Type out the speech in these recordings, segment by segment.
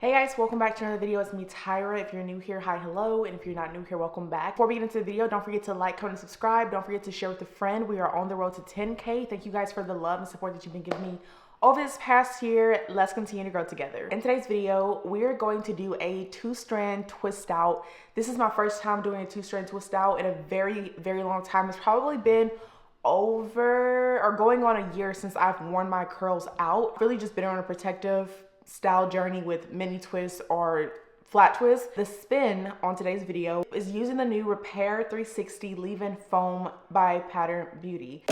Hey guys, welcome back to another video. It's me, Tyra. If you're new here, hi, hello. And if you're not new here, welcome back. Before we get into the video, don't forget to like, comment, and subscribe. Don't forget to share with a friend. We are on the road to 10K. Thank you guys for the love and support that you've been giving me over this past year. Let's continue to grow together. In today's video, we're going to do a 2-strand twist out. This is my first time doing a 2-strand twist out in a very, very long time. It's probably been over or going on a year since I've worn my curls out. Really just been on a protective style journey with mini twists or flat twists. The spin on today's video is using the new Repair360 leave-in foam by Pattern Beauty.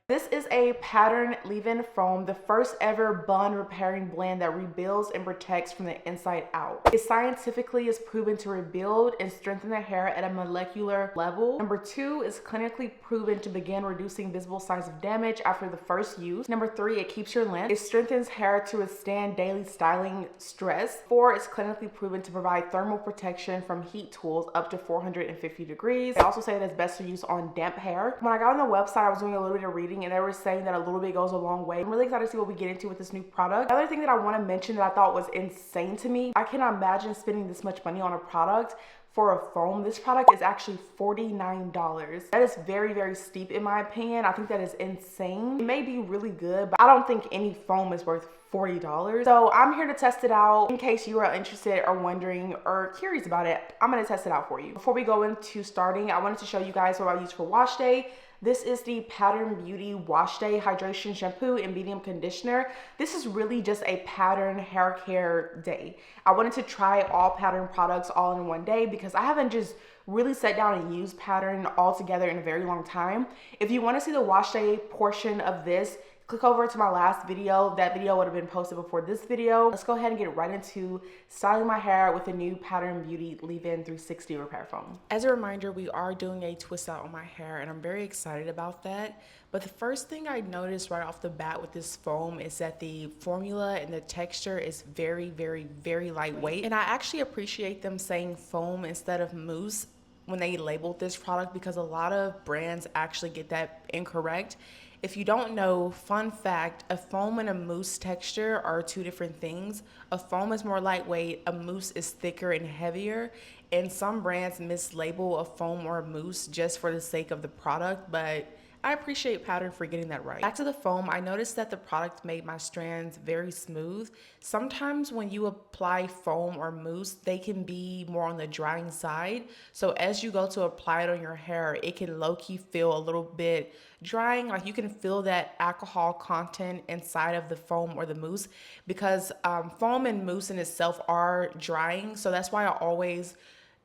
This is a Pattern leave-in foam, the first ever bun repairing blend that rebuilds and protects from the inside out. It scientifically is proven to rebuild and strengthen the hair at a molecular level. Number 2 is clinically proven to begin reducing visible signs of damage after the first use. Number 3, it keeps your length. It strengthens hair to withstand daily styling stress. 4, it's clinically proven to provide thermal protection from heat tools up to 450 degrees. They also say that it's best to use on damp hair. When I got on the website, I was doing a little bit of reading and they were saying that a little bit goes a long way. I'm really excited to see what we get into with this new product. Another thing that I want to mention that I thought was insane to me, I cannot imagine spending this much money on a product for a foam. This product is actually $49. That is very, very steep in my opinion. I think that is insane. It may be really good, but I don't think any foam is worth $40. So I'm here to test it out. In case you are interested or wondering or curious about it, I'm going to test it out for you. Before we go into starting, I wanted to show you guys what I use for wash day. This is the Pattern Beauty Wash Day Hydration Shampoo and Medium Conditioner. This is really just a Pattern hair care day. I wanted to try all Pattern products all in one day because I haven't just really sat down and used Pattern all together in a very long time. If you want to see the wash day portion of this, click over to my last video. That video would have been posted before this video. Let's go ahead and get right into styling my hair with the new Pattern Beauty Leave-In 360 Repair Foam. As a reminder, we are doing a twist out on my hair and I'm very excited about that. But the first thing I noticed right off the bat with this foam is that the formula and the texture is very, very, very lightweight. And I actually appreciate them saying foam instead of mousse when they labeled this product because a lot of brands actually get that incorrect. If you don't know, fun fact, a foam and a mousse texture are two different things. A foam is more lightweight, a mousse is thicker and heavier, and some brands mislabel a foam or a mousse just for the sake of the product, but I appreciate Pattern for getting that right. Back to the foam, I noticed that the product made my strands very smooth. Sometimes when you apply foam or mousse, they can be more on the drying side. So as you go to apply it on your hair, it can low-key feel a little bit drying. Like you can feel that alcohol content inside of the foam or the mousse because foam and mousse in itself are drying. So that's why I always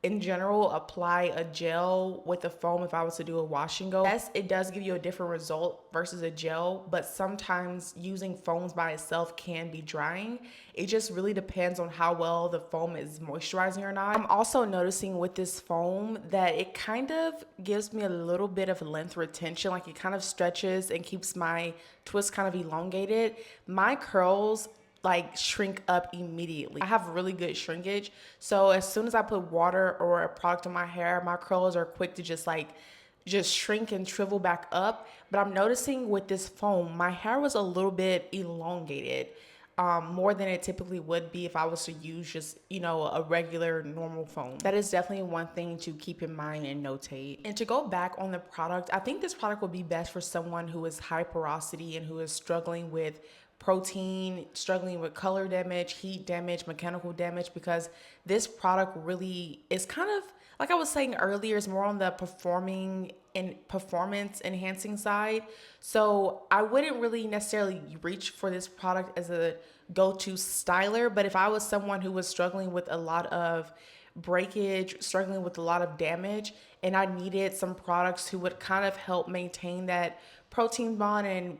in general apply a gel with the foam if I was to do a wash and go. Yes, it does give you a different result versus a gel, but sometimes using foams by itself can be drying. It just really depends on how well the foam is moisturizing or not. I'm also noticing with this foam that it kind of gives me a little bit of length retention, like it kind of stretches and keeps my twist kind of elongated. My curls like shrink up immediately. I have really good shrinkage. So as soon as I put water or a product on my hair, my curls are quick to just shrink and shrivel back up. But I'm noticing with this foam, my hair was a little bit elongated, more than it typically would be if I was to use just, a regular normal foam. That is definitely one thing to keep in mind and notate. And to go back on the product, I think this product would be best for someone who is high porosity and who is struggling with protein, struggling with color damage, heat damage, mechanical damage, because this product really is kind of, like I was saying earlier, is more on the performance enhancing side. So I wouldn't really necessarily reach for this product as a go-to styler, but if I was someone who was struggling with a lot of breakage, struggling with a lot of damage, and I needed some products who would kind of help maintain that protein bond and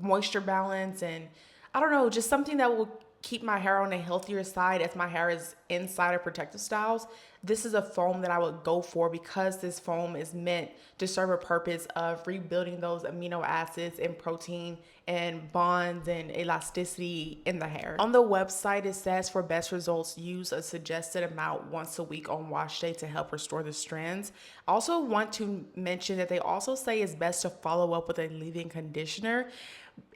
moisture balance, and I don't know, just something that will keep my hair on a healthier side as my hair is inside of protective styles, this is a foam that I would go for because this foam is meant to serve a purpose of rebuilding those amino acids and protein and bonds and elasticity in the hair. On the website, it says for best results, use a suggested amount once a week on wash day to help restore the strands. I also want to mention that they also say it's best to follow up with a leave-in conditioner.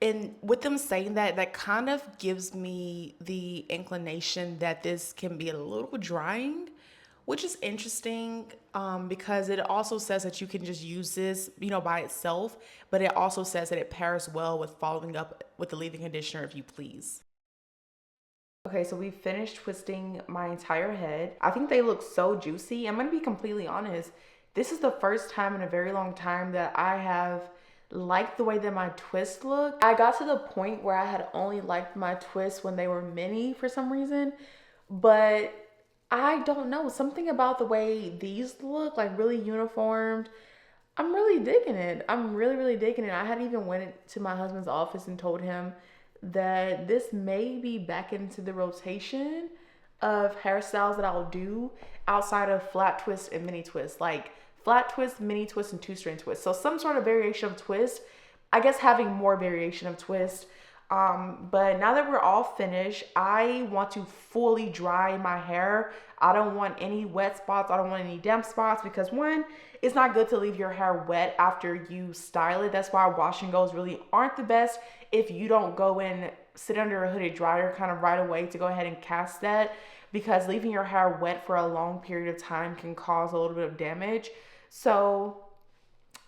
And with them saying that, that kind of gives me the inclination that this can be a little drying, which is interesting because it also says that you can just use this, you know, by itself, but it also says that it pairs well with following up with the leave-in conditioner if you please. Okay, so we finished twisting my entire head. I think they look so juicy. I'm gonna be completely honest. This is the first time in a very long time that I have liked the way that my twists look. I got to the point where I had only liked my twists when they were mini for some reason, but I don't know, something about the way these look, like really uniformed. I'm really digging it. I'm really digging it. I had even went to my husband's office and told him that this may be back into the rotation of hairstyles that I'll do outside of flat twist and mini twist, like flat twist, mini twist, and two-strand twist. So some sort of variation of twist. I guess having more variation of twist. But now that we're all finished, I want to fully dry my hair. I don't want any wet spots. I don't want any damp spots because one, it's not good to leave your hair wet after you style it. That's why wash and goes really aren't the best if you don't go and sit under a hooded dryer kind of right away to go ahead and cast that, because leaving your hair wet for a long period of time can cause a little bit of damage. So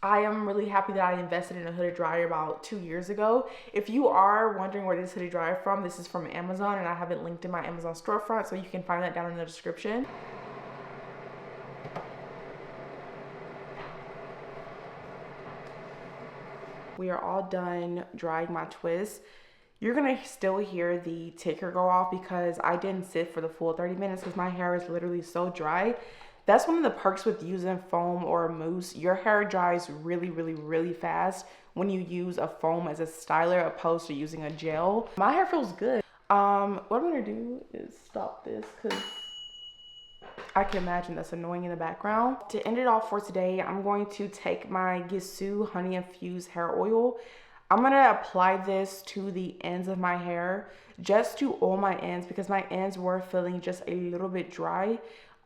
I am really happy that I invested in a hooded dryer about 2 years ago. If you are wondering where this hooded dryer from, this is from Amazon, and I have it linked in my Amazon storefront, so you can find that down in the description. We are all done drying my twists. You're gonna still hear the ticker go off because I didn't sit for the full 30 minutes because my hair is literally so dry. That's one of the perks with using foam or a mousse. Your hair dries really fast when you use a foam as a styler opposed to using a gel. My hair feels good. What I'm gonna do is stop this because I can imagine that's annoying in the background. To end it off for today, I'm going to take my Gisou Honey Infused Hair Oil. I'm gonna apply this to the ends of my hair just to oil my ends because my ends were feeling just a little bit dry.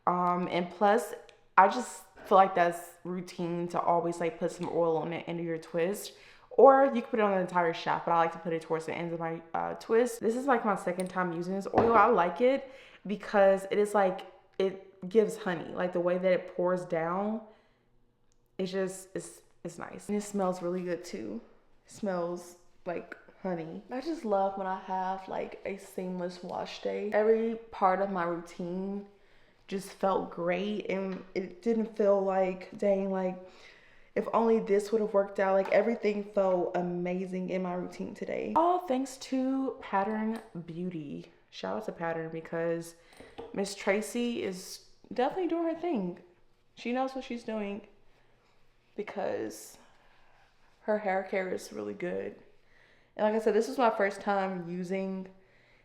And plus, I just feel like that's routine to always like put some oil on the end of your twist, or you can put it on the entire shaft, but I like to put it towards the ends of my twist. This is like my second time using this oil. I like it because it is like, it gives honey, like the way that it pours down. It's just, it's nice. And it smells really good too. It smells like honey. I just love when I have like a seamless wash day. Every part of my routine just felt great, and it didn't feel like, dang, like if only this would have worked out. Like everything felt amazing in my routine today. All thanks to Pattern Beauty. Shout out to Pattern because Miss Tracy is definitely doing her thing. She knows what she's doing because her hair care is really good. And like I said, this was my first time using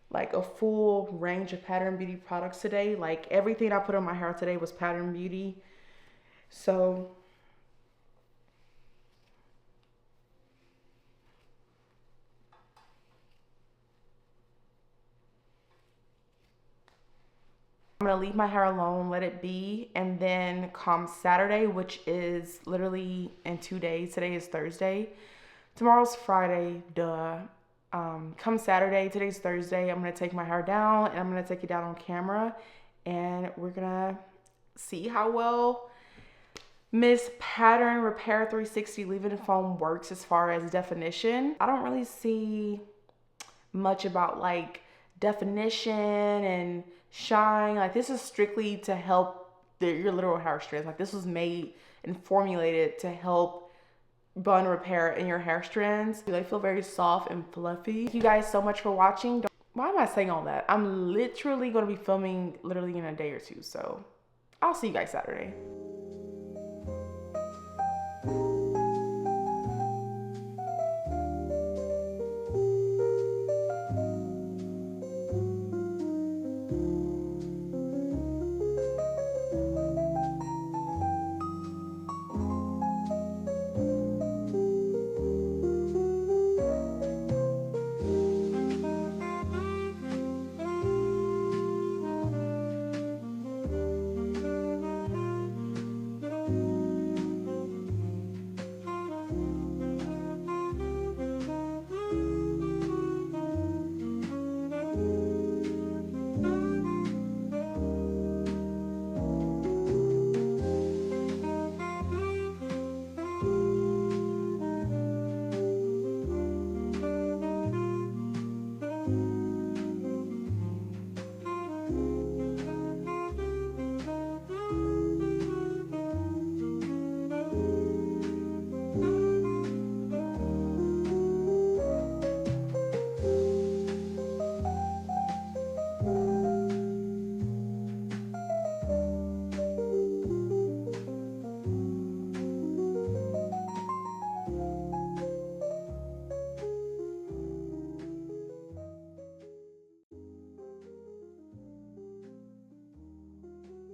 like a full range of Pattern Beauty products today. Like everything I put on my hair today was Pattern Beauty. So I'm gonna leave my hair alone, let it be, and then come Saturday, which is literally in 2 days. Today is Thursday. Tomorrow's Friday, duh. Come Saturday, today's Thursday, I'm gonna take my hair down and I'm gonna take it down on camera, and we're gonna see how well Miss Pattern Repair360 leave-in foam works as far as definition. I don't really see much about like definition and shine. Like this is strictly to help your literal hair strands. Like this was made and formulated to help bond repair in your hair strands. They feel very soft and fluffy. Thank you guys so much for watching. Why am I saying all that? I'm literally going to be filming literally in a day or two, so I'll see you guys Saturday.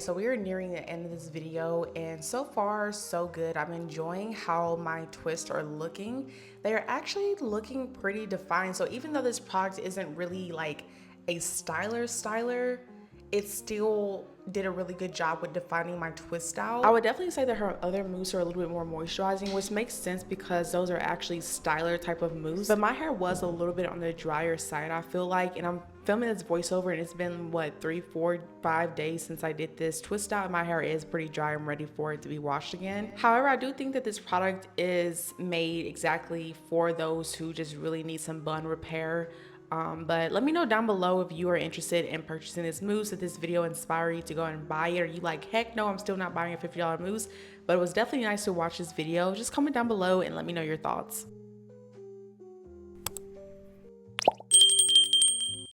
So we are nearing the end of this video, and so far so good. I'm enjoying how my twists are looking. They are actually looking pretty defined. So even though this product isn't really like a styler, it still did a really good job with defining my twist out. I would definitely say that her other mousse are a little bit more moisturizing, which makes sense because those are actually styler type of mousse. But my hair was a little bit on the drier side, I feel like, and I'm filming this voiceover and it's been what, 3, 4, 5 days since I did this twist out, and my hair is pretty dry. I'm ready for it to be washed again. However, I do think that this product is made exactly for those who just really need some bun repair. But let me know down below if you are interested in purchasing this mousse, if this video inspired you to go and buy it, or you like, heck no, I'm still not buying a $50 mousse. But it was definitely nice to watch this video. Just comment down below and let me know your thoughts.